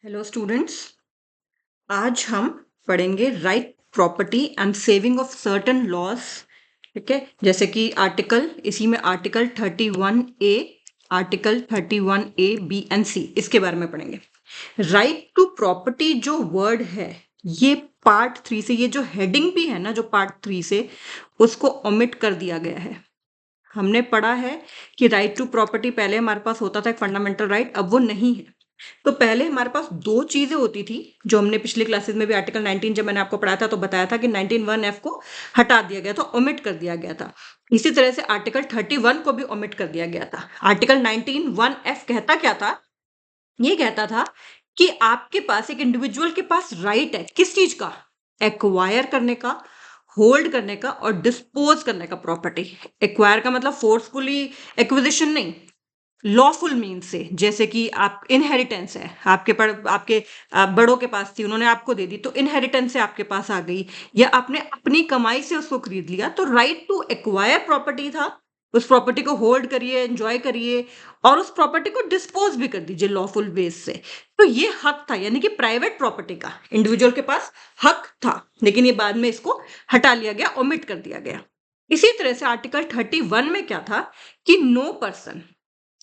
Hello students. आज हम पढ़ेंगे right property and saving of certain laws. ठीक है, जैसे कि आर्टिकल, इसी में article 31A, article 31A B and C, इसके बारे में पढ़ेंगे। राइट टू प्रॉपर्टी जो वर्ड है, ये पार्ट 3 से, ये जो हेडिंग भी है ना, जो पार्ट 3 से, उसको ओमिट कर दिया गया है। हमने पढ़ा है कि राइट टू प्रॉपर्टी पहले हमारे पास होता था एक फंडामेंटल राइट, अब वो नहीं है। तो पहले हमारे पास दो चीजें होती थी, जो हमने पिछली क्लासेस में भी आर्टिकल 19 जब मैंने आपको पढ़ाया था तो बताया था कि 19(1)(f को हटा दिया गया था, ओमिट कर दिया गया था। इसी तरह से आर्टिकल 31 को भी ओमिट कर दिया गया था। आर्टिकल 19(1)(f कहता क्या था? ये कहता था कि आपके पास, एक इंडिविजुअल के पास राइट है किस चीज का? एक्वायर करने का, होल्ड करने का और डिस्पोज करने का प्रॉपर्टी। एक्वायर का मतलब फोर्सफुली एक्विजिशन नहीं, लॉफुल मीन्स से, जैसे कि आप इनहेरिटेंस है, आपके बड़ों के पास थी, उन्होंने आपको दे दी, तो इनहेरिटेंस से आपके पास आ गई, या आपने अपनी कमाई से उसको खरीद लिया, तो राइट टू एक्वायर प्रॉपर्टी था। उस प्रॉपर्टी को होल्ड करिए, एंजॉय करिए और उस प्रॉपर्टी को डिस्पोज भी कर दीजिए लॉफुल बेस से। तो ये हक था, यानी कि प्राइवेट प्रॉपर्टी का इंडिविजुअल के पास हक था, लेकिन ये बाद में इसको हटा लिया गया, ओमिट कर दिया गया। इसी तरह से आर्टिकल 31 में क्या था कि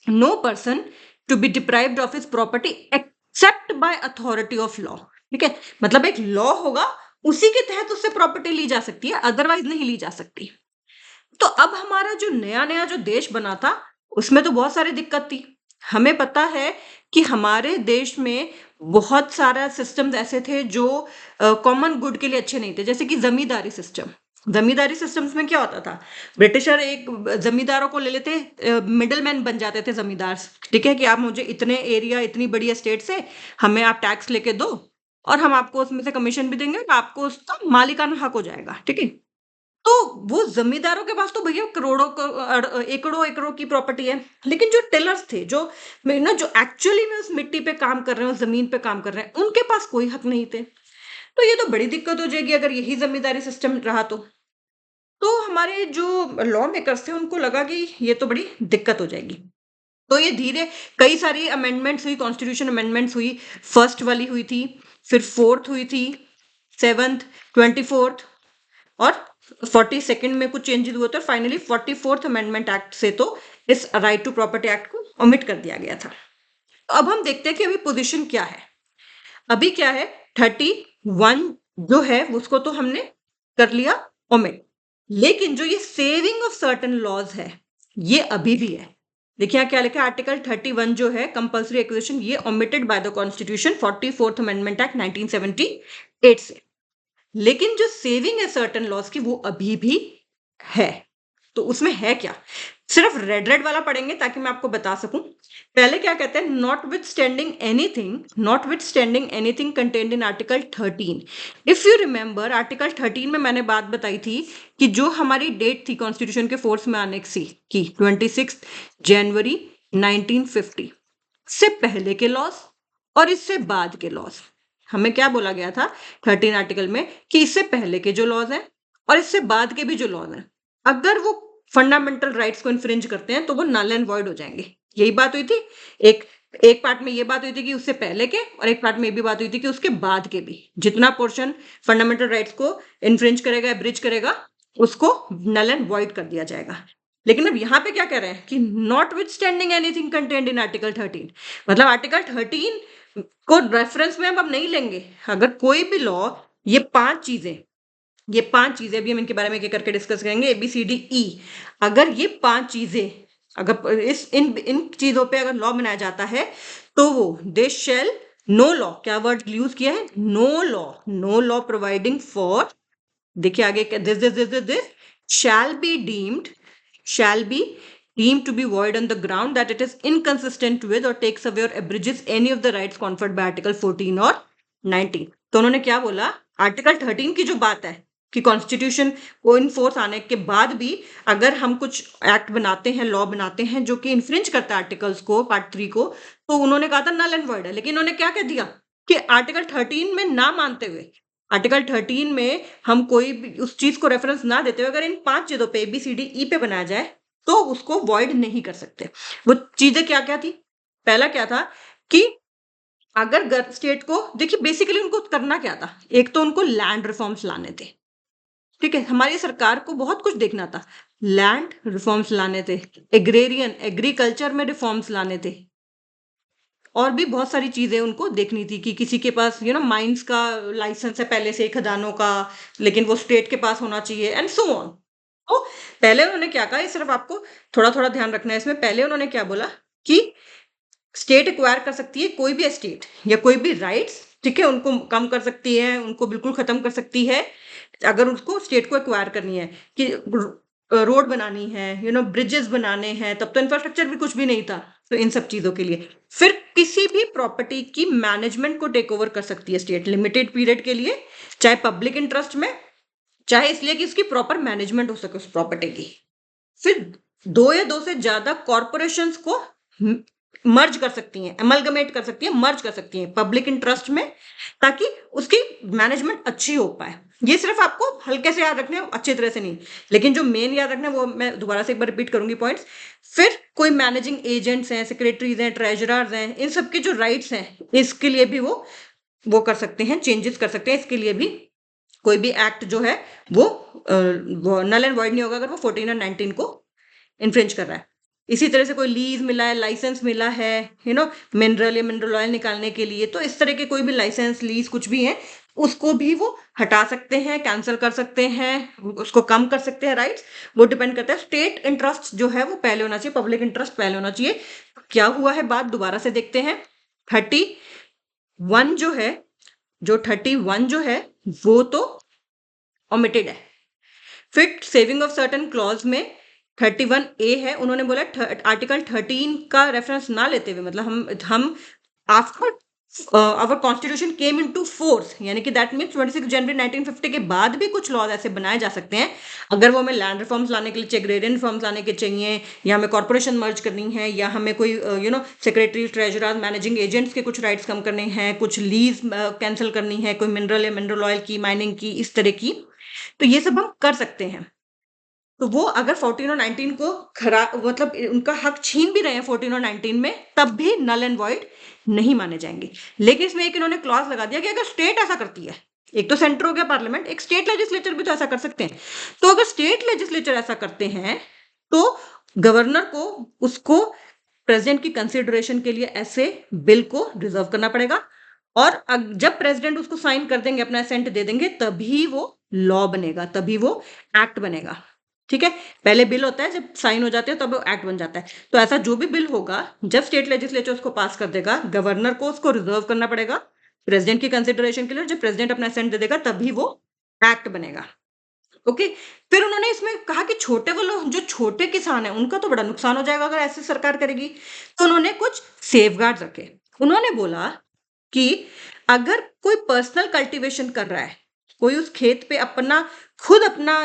no person to be deprived of his property except by authority of law. ठीक है, मतलब एक लॉ होगा, उसी के तहत उससे प्रॉपर्टी ली जा सकती है, अदरवाइज नहीं ली जा सकती। तो अब हमारा जो नया नया जो देश बना था, उसमें तो बहुत सारी दिक्कत थी। हमें पता है कि हमारे देश में बहुत सारा सिस्टम्स ऐसे थे जो कॉमन गुड के लिए अच्छे नहीं थे, जैसे कि जमींदारी सिस्टम्स में क्या होता था? ब्रिटिशर एक जमींदारों को ले लेते, मिडिल मैन बन जाते थे जमींदार। ठीक है, कि आप मुझे इतने एरिया, इतनी बड़ी एस्टेट से हमें आप टैक्स लेके दो और हम आपको उसमें से कमीशन भी देंगे, आपको उसका मालिकाना हक हो जाएगा। ठीक है, तो वो जमींदारों के पास तो भैया एकड़ों एकड़ों की प्रॉपर्टी है, लेकिन जो टिलर्स थे, जो एक्चुअली में उस मिट्टी पे काम कर रहे हैं, उस जमीन पे काम कर रहे हैं, उनके पास कोई हक नहीं थे। तो ये तो बड़ी दिक्कत हो जाएगी अगर यही जमींदारी सिस्टम रहा तो हमारे जो लॉ मेकर्स थे उनको लगा कि ये तो बड़ी दिक्कत हो जाएगी। तो ये धीरे, कई सारी अमेंडमेंट्स हुई, कॉन्स्टिट्यूशन अमेंडमेंट्स हुई। फर्स्ट वाली हुई थी, फिर फोर्थ हुई थी, 7th, 24th और 42nd में कुछ चेंजेस हुए थे, फाइनली 44th अमेंडमेंट एक्ट से तो इस राइट टू प्रॉपर्टी एक्ट को ओमिट कर दिया गया था। तो अब हम देखते हैं कि अभी पोजीशन क्या है। अभी क्या है, 31 जो है उसको तो हमने कर लिया ओमिट, लेकिन जो ये सेविंग ऑफ सर्टेन लॉज है, ये अभी भी है। देखिए यहाँ क्या लिखा है, आर्टिकल 31 जो है कंपल्सरी एक्विजिशन, ये omitted by the constitution 44th amendment act 1978 से। लेकिन जो सेविंग है सर्टेन लॉज की, वो अभी भी है। तो उसमें है क्या? सिर्फ रेड रेड वाला पढ़ेंगे ताकि मैं आपको बता सकूं। पहले क्या कहते हैं, not with standing anything contained in article 13। If you remember, article 13 में मैंने बात बताई थी कि जो हमारी डेट थी कॉन्स्टिट्यूशन के फोर्स में आने की 26 जनवरी 1950, इससे पहले के लॉज और इससे बाद के लॉज, हमें क्या बोला गया था 13 आर्टिकल में, कि इससे पहले के जो लॉज हैं और इससे बाद के भी जो लॉज हैं, अगर वो फंडामेंटल राइट्स को इन्फ्रिंज करते हैं तो वो नल एंड वॉइड हो जाएंगे। यही बात हुई थी। एक एक पार्ट में ये बात हुई थी कि उससे पहले के, और एक पार्ट में ये भी बात हुई थी कि उसके बाद के भी जितना पोर्शन फंडामेंटल राइट्स को इन्फ्रिंज करेगा, ब्रिज करेगा, उसको नल एंड वॉइड कर दिया जाएगा। लेकिन अब यहाँ पे क्या कह रहे हैं कि not with standing anything content in article 13, मतलब आर्टिकल 13 को रेफरेंस में अब नहीं लेंगे। अगर कोई भी लॉ, ये पांच चीजें अभी हम इनके बारे में एक करके डिस्कस करेंगे, ABCDE, अगर ये पांच चीजें, अगर इन चीजों पे अगर लॉ बनाया जाता है तो वो दे शेल, नो लॉ, क्या वर्ड यूज किया है, नो लॉ प्रोवाइडिंग फॉर, देखिए आगे, this shall be deemed to be void on the ground that it is inconsistent with or takes away or abridges any of the rights conferred by article 14 और 19। तो उन्होंने क्या बोला, article 13 की जो बात है कि कॉन्स्टिट्यूशन को इन फोर्स आने के बाद भी अगर हम कुछ एक्ट बनाते हैं, लॉ बनाते हैं जो कि इन्फ्रिंज करता है आर्टिकल्स को, पार्ट 3 को, तो उन्होंने कहा था नल एंड वॉइड है। लेकिन उन्होंने क्या कह दिया कि आर्टिकल 13 में ना मानते हुए, आर्टिकल 13 में हम कोई भी उस चीज को रेफरेंस ना देते हुए अगर इन पांच चीजों पे ABCDE पे बनाया जाए तो उसको वॉइड नहीं कर सकते। वो चीजें क्या क्या थी? पहला क्या था कि अगर स्टेट को देखिए बेसिकली उनको करना क्या था, एक तो उनको लैंड रिफॉर्म्स लाने थे, ठीक है, हमारी सरकार को बहुत कुछ देखना था, लैंड रिफॉर्म्स लाने थे, एग्रेरियन एग्रीकल्चर में रिफॉर्म्स लाने थे, और भी बहुत सारी चीजें उनको देखनी थी कि किसी के पास माइंस का लाइसेंस है पहले से खदानों का, लेकिन वो स्टेट के पास होना चाहिए एंड सो ऑन। तो पहले उन्होंने क्या कहा, ये सिर्फ आपको थोड़ा थोड़ा ध्यान रखना है इसमें, पहले उन्होंने क्या बोला कि स्टेट एक्वायर कर सकती है कोई भी एस्टेट या कोई भी राइट्स, ठीक है, उनको कम कर सकती है, उनको बिल्कुल खत्म कर सकती है, अगर उसको स्टेट को एक्वायर करनी है कि रोड बनानी है, ब्रिजेस बनाने हैं, तब तो इंफ्रास्ट्रक्चर भी कुछ भी नहीं था, तो इन सब चीजों के लिए फिर किसी भी प्रॉपर्टी की मैनेजमेंट को टेक ओवर कर सकती है स्टेट लिमिटेड पीरियड के लिए, चाहे पब्लिक इंटरेस्ट में, चाहे इसलिए कि उसकी प्रॉपर मैनेजमेंट हो सके उस प्रॉपर्टी की। फिर दो या दो से ज्यादा कॉरपोरेशंस को मर्ज कर सकती हैं, एमलगमेट कर सकती हैं, मर्ज कर सकती हैं पब्लिक इंटरेस्ट में, ताकि उसकी मैनेजमेंट अच्छी हो पाए। ये सिर्फ आपको हल्के से याद रखने हैं, अच्छी तरह से नहीं, लेकिन जो मेन याद रखना है वो मैं दोबारा से एक बार रिपीट करूंगी पॉइंट्स। फिर कोई मैनेजिंग एजेंट्स हैं, सेक्रेटरीज हैं, ट्रेजरर्स हैं, इन सब के जो राइट्स हैं इसके लिए भी वो कर सकते हैं, चेंजेस कर सकते हैं, इसके लिए भी कोई भी एक्ट जो है वो नल एंड वॉइड नहीं होगा अगर वो 14 और 19 को इन्फ्रिंज कर रहा है। इसी तरह से कोई लीज मिला है, लाइसेंस मिला है, मिनरल या मिनरल ऑयल निकालने के लिए, तो इस तरह के कोई भी लाइसेंस लीज कुछ भी है उसको भी वो हटा सकते हैं, कैंसिल कर सकते हैं, उसको कम कर सकते हैं राइट्स। वो डिपेंड करता है, स्टेट इंटरेस्ट जो है वो पहले होना चाहिए, पब्लिक इंटरेस्ट पहले होना चाहिए। क्या हुआ है बात दोबारा से देखते हैं। 31 जो है, जो 31 जो है वो तो ओमिटेड है। फिर सेविंग ऑफ सर्टन क्लॉज में 31A है, उन्होंने बोला आर्टिकल 13 का रेफरेंस ना लेते हुए, मतलब हम after our constitution came into force, यानी कि दैट मीन्स 26 जनवरी 1950 के बाद भी कुछ लॉज ऐसे बनाए जा सकते हैं, अगर वो हमें लैंड रिफॉर्म्स लाने के लिए चाहिए, एग्रेरियन रिफॉर्म्स लाने के चाहिए, या हमें कॉर्पोरेशन मर्ज करनी है, या हमें कोई सेक्रेटरी, ट्रेजरर, मैनेजिंग एजेंट्स के कुछ राइट्स कम करने हैं, कुछ लीज कैंसिल करनी है, कोई मिनरल या मिनरल ऑयल की माइनिंग की, इस तरह की, तो ये सब हम कर सकते हैं। तो वो अगर 14 और 19 को मतलब उनका हक छीन भी रहे हैं 14 और 19 में, तब भी नल एंड वॉइड नहीं माने जाएंगे। लेकिन इसमें एक इन्होंने क्लॉज लगा दिया कि अगर स्टेट ऐसा करती है, एक तो सेंटर हो गया पार्लियामेंट, एक स्टेट लेजिस्लेचर भी तो ऐसा कर सकते हैं, तो अगर स्टेट लेजिस्लेचर ऐसा करते हैं तो गवर्नर को उसको प्रेसिडेंट की कंसिडरेशन के लिए ऐसे बिल को रिजर्व करना पड़ेगा, और जब प्रेसिडेंट उसको साइन कर देंगे, अपना असेंट दे देंगे, तभी वो लॉ बनेगा, तभी वो एक्ट बनेगा। ठीक है, पहले बिल होता है, जब साइन हो जाते हैं तब वो एक्ट बन जाता है। तो ऐसा जो भी बिल होगा, जब स्टेट लेजिस्लेचर उसको पास कर देगा, गवर्नर को उसको रिजर्व करना पड़ेगा प्रेसिडेंट की कंसिडरेशन के लिए, जब प्रेसिडेंट अपना असेंट दे देगा तभी वो एक्ट बनेगा। ओके, फिर उन्होंने इसमें कहा कि छोटे वो लोग, जो छोटे किसान है, उनका तो बड़ा नुकसान हो जाएगा अगर ऐसे सरकार करेगी, तो उन्होंने कुछ सेफगार्ड रखे। उन्होंने बोला कि अगर कोई पर्सनल कल्टीवेशन कर रहा है, कोई उस खेत पे खुद अपना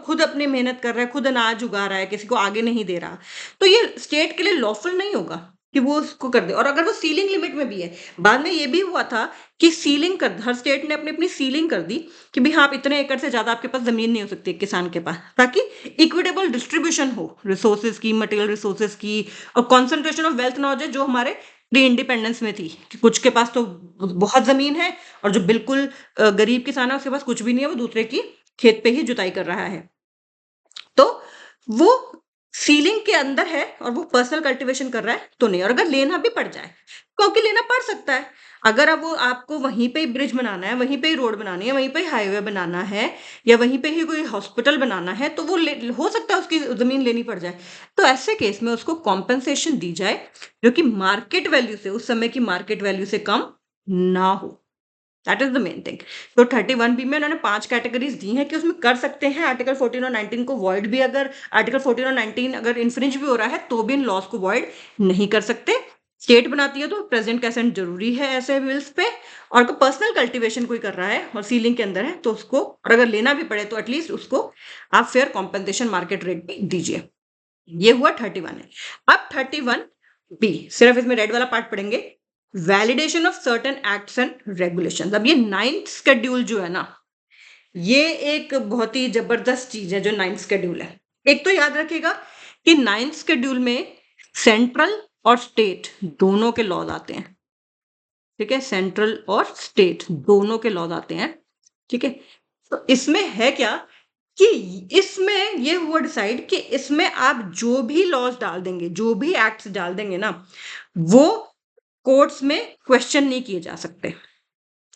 खुद अपनी मेहनत कर रहा है, खुद अनाज उगा रहा है, किसी को आगे नहीं दे रहा, तो ये स्टेट के लिए लॉफुल नहीं होगा कि वो उसको कर दे। और अगर वो सीलिंग लिमिट में भी है, बाद में ये भी हुआ था कि सीलिंग कर, हर स्टेट ने अपनी अपनी सीलिंग कर दी कि भाई हाँ, इतने एकड़ से ज्यादा आपके पास जमीन नहीं हो सकती किसान के पास, ताकि इक्विटेबल डिस्ट्रीब्यूशन हो रिसोर्सेज की, मटेरियल रिसोर्सेज की, और कॉन्सेंट्रेशन ऑफ वेल्थ ना हो जाए, जो हमारे प्री इंडिपेंडेंस में थी कि कुछ के पास तो बहुत जमीन है, और जो बिल्कुल गरीब किसान है उसके पास कुछ भी नहीं है, वो दूसरे की खेत पे ही जुताई कर रहा है। तो वो सीलिंग के अंदर है और वो पर्सनल कल्टीवेशन कर रहा है तो नहीं। और अगर लेना भी पड़ जाए, क्योंकि लेना पड़ सकता है, अगर अब वो आपको वहीं पे ही ब्रिज बनाना है, वहीं पे ही रोड बनानी है, वहीं पे ही हाईवे बनाना है, या वहीं पे ही कोई हॉस्पिटल बनाना है, तो वो हो सकता है उसकी जमीन लेनी पड़ जाए। तो ऐसे केस में उसको कॉम्पेंसेशन दी जाए जो कि मार्केट वैल्यू से, उस समय की मार्केट वैल्यू से कम ना हो। That is the main thing. तो 31B में उन्होंने 5 कैटेगरीज दी हैं कि उसमें कर सकते हैं आर्टिकल 14 और 19 को वॉइड भी, अगर आर्टिकल 14 और 19 अगर इन्फ्रिंज भी हो रहा है तो भी इन लॉज को वॉइड नहीं कर सकते। स्टेट बनाती है तो प्रेसिडेंट का असेंट जरूरी है ऐसे बिल्स पे, और तो पर्सनल कल्टीवेशन कोई कर रहा है और सीलिंग के अंदर है तो उसको, और अगर लेना भी पड़े तो एटलीस्ट उसको आप फेयर कॉम्पेंसेशन मार्केट रेट पे दीजिए। ये हुआ 31 है। अब 31B, सिर्फ इसमें रेड वाला पार्ट पढ़ेंगे, validation of certain acts and regulations. अब ये 9th शेड्यूल जो है ना, ये एक बहुत ही जबरदस्त चीज है जो 9th शेड्यूल है। एक तो याद रखिएगा कि 9th शेड्यूल में सेंट्रल और स्टेट दोनों के लॉज आते हैं। ठीक है, सेंट्रल और स्टेट दोनों के लॉज आते हैं। ठीक है, तो इसमें है क्या कि इसमें ये हुआ डिसाइड कि इसमें आप जो भी लॉज डाल देंगे, जो भी एक्ट्स डाल देंगे ना, वो कोर्ट्स में क्वेश्चन नहीं किए जा सकते।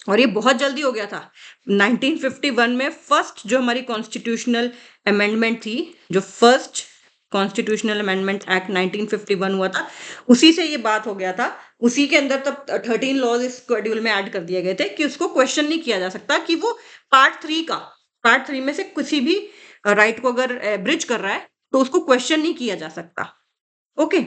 और ये बहुत जल्दी हो गया था। 1951 में फर्स्ट जो हमारी कॉन्स्टिट्यूशनल अमेंडमेंट थी, जो फर्स्ट कॉन्स्टिट्यूशनल अमेंडमेंट एक्ट 1951 हुआ था, उसी से ये बात हो गया था। उसी के अंदर तब 13 लॉज इस शेड्यूल में ऐड कर दिए गए थे कि उसको क्वेश्चन नहीं किया जा सकता कि वो पार्ट 3 में से किसी भी राइट को अगर ब्रिज कर रहा है तो उसको क्वेश्चन नहीं किया जा सकता। ओके,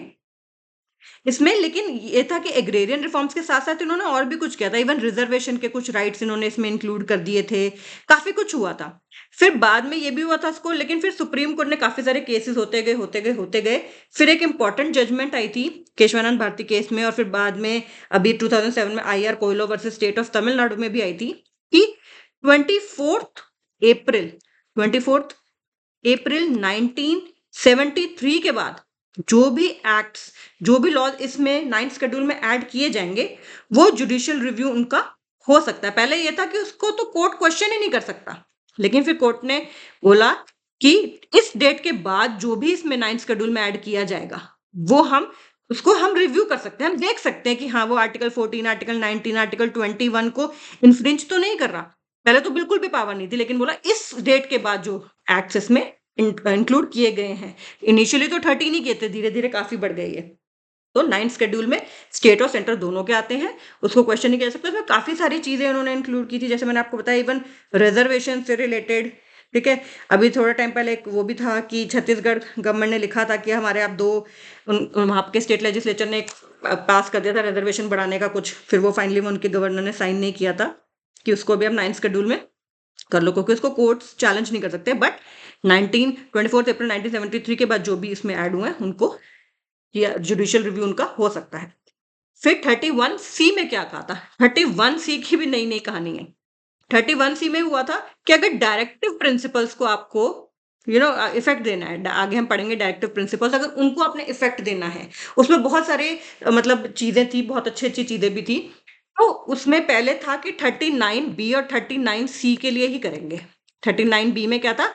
इसमें लेकिन ये था कि एग्रेरियन रिफॉर्म्स के साथ साथ इन्होंने और भी कुछ किया था। इवन रिजर्वेशन के कुछ राइट्स इन्होंने इसमें इंक्लूड कर दिए थे, काफी कुछ हुआ था। फिर बाद में ये भी हुआ था इसको, लेकिन फिर सुप्रीम कोर्ट ने काफी सारे केसेस होते गए। फिर एक इंपॉर्टेंट जजमेंट आई थी केशवानंद भारती केस में, और फिर बाद में अभी 2007 में IR Coelho versus state of Tamil Nadu में भी आई थी कि 24 अप्रैल 1973 के बाद जो भी एक्ट्स, जो भी लॉज इसमें 9th शेड्यूल में ऐड किए जाएंगे, वो जुडिशियल रिव्यू उनका हो सकता है। पहले ये था कि उसको तो कोर्ट क्वेश्चन ही नहीं कर सकता, लेकिन फिर कोर्ट ने बोला कि इस डेट के बाद जो भी इसमें 9th शेड्यूल में ऐड किया जाएगा, वो हम उसको हम रिव्यू कर सकते हैं, हम देख सकते हैं कि हाँ वो आर्टिकल 14, आर्टिकल 19, आर्टिकल 21 को इन्फ्रिंज तो नहीं कर रहा। पहले तो बिल्कुल भी पावर नहीं थी, लेकिन बोला इस डेट के बाद जो एक्ट्स इसमें इंक्लूड किए गए हैं, इनिशियली तो 13 ही किए थे, धीरे धीरे काफी बढ़ गई है। तो 9th शेड्यूल में स्टेट और सेंटर दोनों के आते हैं, उसको क्वेश्चन नहीं कह सकते। उसमें काफी सारी चीजें उन्होंने इंक्लूड की थी, जैसे मैंने आपको बताया इवन रिजर्वेशन से रिलेटेड। ठीक है, अभी थोड़ा टाइम पहले एक वो भी था कि छत्तीसगढ़ गवर्नमेंट ने लिखा था कि हमारे आप वहाँ के स्टेट लेजिस्लेचर ने पास कर दिया था रिजर्वेशन बढ़ाने का कुछ, फिर वो फाइनली उनके गवर्नर ने साइन नहीं किया था कि उसको भी अब 9th शेड्यूल में कर लो, क्योंकि उसको कोर्ट्स चैलेंज नहीं कर सकते। बट 24 अप्रैल 1973 के बाद जो भी इसमें ऐड हुए हैं उनको जुडिशियल रिव्यू उनका हो सकता है। फिर 31C में क्या कहा था? 31C की भी नई नई कहानी है। 31C में हुआ था कि अगर डायरेक्टिव प्रिंसिपल्स को आपको इफेक्ट देना है, आगे हम पढ़ेंगे डायरेक्टिव प्रिंसिपल्स, अगर उनको आपने इफेक्ट देना है, उसमें बहुत सारे मतलब चीजें थी, बहुत अच्छी अच्छी चीजें भी थी। तो उसमें पहले था कि 39B और 39C के लिए ही करेंगे। 39B में क्या था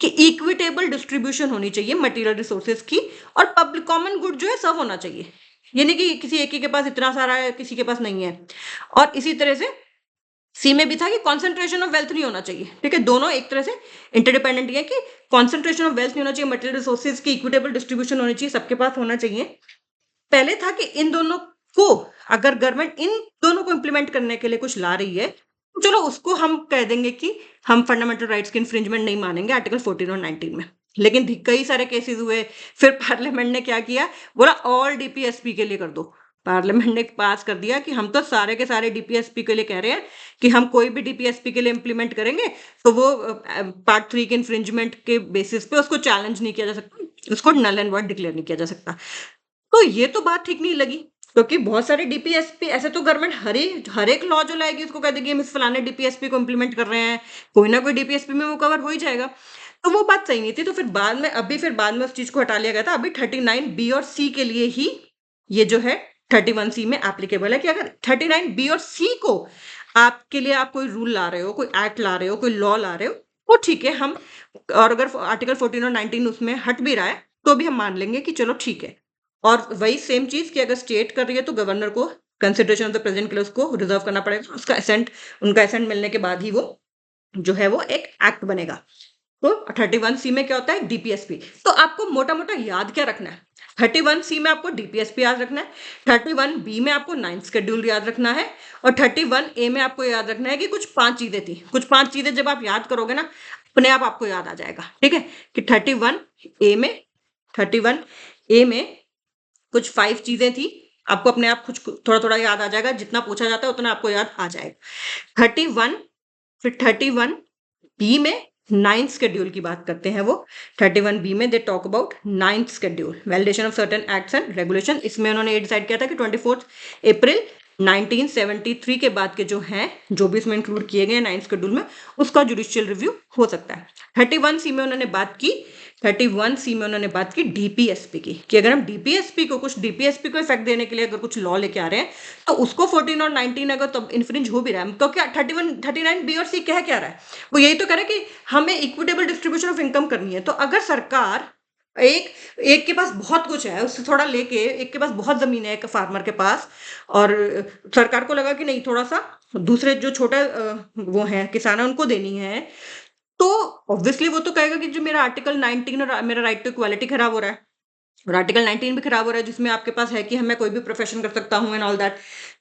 कि इक्विटेबल डिस्ट्रीब्यूशन होनी चाहिए मटेरियल रिसोर्सेज की, और पब्लिक कॉमन गुड जो है सब होना चाहिए, ये नहीं कि किसी एक ही के पास इतना सारा है किसी के पास नहीं है। और इसी तरह से सी में भी था कि कॉन्सेंट्रेशन ऑफ वेल्थ नहीं होना चाहिए। ठीक है, दोनों एक तरह से इंटरडिपेंडेंट है कि कॉन्सेंट्रेशन ऑफ वेल्थ नहीं होना चाहिए, मटेरियल रिसोर्सेज की इक्विटेबल डिस्ट्रीब्यूशन होनी चाहिए, सबके पास होना चाहिए। पहले था कि इन दोनों को अगर गवर्नमेंट इन दोनों को इंप्लीमेंट करने के लिए कुछ ला रही है, तो चलो उसको हम कह देंगे कि हम फंडामेंटल राइट्स की इन्फ्रिंजमेंट नहीं मानेंगे आर्टिकल 14 और 19 में। लेकिन कई सारे केसेस हुए, फिर पार्लियामेंट ने क्या किया, बोला ऑल DPSP के लिए कर दो। पार्लियामेंट ने पास कर दिया कि हम तो सारे के सारे DPSP के लिए कह रहे हैं कि हम कोई भी DPSP के लिए इंप्लीमेंट करेंगे तो वो पार्ट 3 के इन्फ्रिंजमेंट के बेसिस पे उसको चैलेंज नहीं किया जा सकता, उसको नल एंड वॉइड डिक्लेयर नहीं किया जा सकता। तो ये तो बात ठीक नहीं लगी, क्योंकि बहुत सारे DPSP ऐसे तो गवर्नमेंट हर एक लॉ जो लाएगी उसको कह देगी हम इस फलाने DPSP को इंप्लीमेंट कर रहे हैं, कोई ना कोई DPSP में वो कवर हो ही जाएगा। तो वो बात सही नहीं थी। तो फिर बाद में उस चीज को हटा लिया गया था। अभी 39B और C के लिए ही ये जो है 31C में एप्लीकेबल है कि अगर 39B और C को आपके लिए आप कोई रूल ला रहे हो, कोई एक्ट ला रहे हो, कोई लॉ ला रहे हो, वो ठीक है, हम और अगर आर्टिकल 14 और 19 उसमें हट भी रहा है तो भी हम मान लेंगे कि चलो ठीक है। और वही सेम चीज कि अगर स्टेट कर रही है तो गवर्नर को consideration of the present clause को रिजर्व करना पड़ेगा, उसका असेंट, उनका असेंट मिलने के बाद ही वो जो है वो एक एक्ट बनेगा। तो 31C में क्या होता है? DPSP। तो आपको मोटा मोटा याद क्या रखना है? 31C में आपको DPSP याद रखना है, 31B में आपको 9th शेड्यूल याद रखना है, और 31A में आपको याद रखना है कि कुछ 5 चीजें थी। कुछ 5 चीजें जब आप याद करोगे ना, अपने आप आपको याद आ जाएगा। ठीक है, कि 31A में कुछ 5 चीजें थी, आपको अपने आप कुछ थोड़ा थोड़ा याद आ जाएगा, जितना पूछा जाता है उतना आपको याद आ जाएगा। 31, फिर 31B में 9th शेड्यूल की बात करते हैं वो। 31B में they talk about 9th schedule, validation of certain acts and regulation. इसमें उन्होंने ये डिसाइड किया था कि 24 अप्रैल 1973 के बाद के जो हैं, जो भी इसमें इंक्लूड किए गए हैं 9th शेड्यूल में, उसका जुडिशियल रिव्यू हो सकता है। 31C में उन्होंने बात की, 31C में उन्होंने बात की डीपीएसपी की, कि अगर हम डीपीएसपी को इफेक्ट देने के लिए अगर कुछ लॉ लेके आ रहे हैं, तो उसको 14 और 19 अगर तो इन्फ्रिंज हो भी रहा है, तो क्या 31 39 बी और सी कह क्या रहा है? वो यही तो कह रहा है कि हमें इक्विटेबल डिस्ट्रीब्यूशन ऑफ इनकम करनी है। तो अगर सरकार एक एक के पास बहुत कुछ है, उससे थोड़ा लेके, एक के पास बहुत जमीन है एक फार्मर के पास, और सरकार को लगा कि नहीं, थोड़ा सा दूसरे जो छोटा वो हैं किसान है उनको देनी है, तो ऑब्वियसली वो तो कहेगा कि जो मेरा आर्टिकल 19 और मेरा राइट टू इक्वालिटी खराब हो रहा है, और आर्टिकल 19 भी खराब हो रहा है, जिसमें आपके पास है कि मैं कोई भी प्रोफेशन कर सकता हूँ एंड ऑल दैट।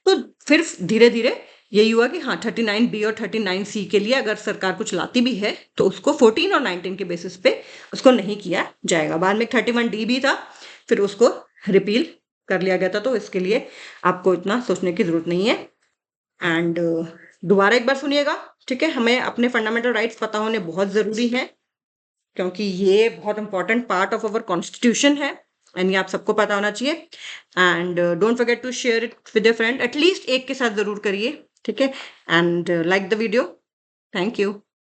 तो फिर धीरे धीरे यही हुआ कि हाँ, 39B और 39C के लिए अगर सरकार कुछ लाती भी है, तो उसको 14 और 19 के बेसिस पे उसको नहीं किया जाएगा। बाद में 31D भी था, फिर उसको रिपील कर लिया गया था, तो इसके लिए आपको इतना सोचने की जरूरत नहीं है। एंड दोबारा एक बार सुनिएगा, ठीक है? हमें अपने फंडामेंटल राइट्स पता होने बहुत जरूरी है, क्योंकि ये बहुत important part of our constitution है, एंड ये आप सबको पता होना चाहिए। And don't forget to share it with your friend, at least एक के साथ जरूर करिए, ठीक है? And like the video. Thank you.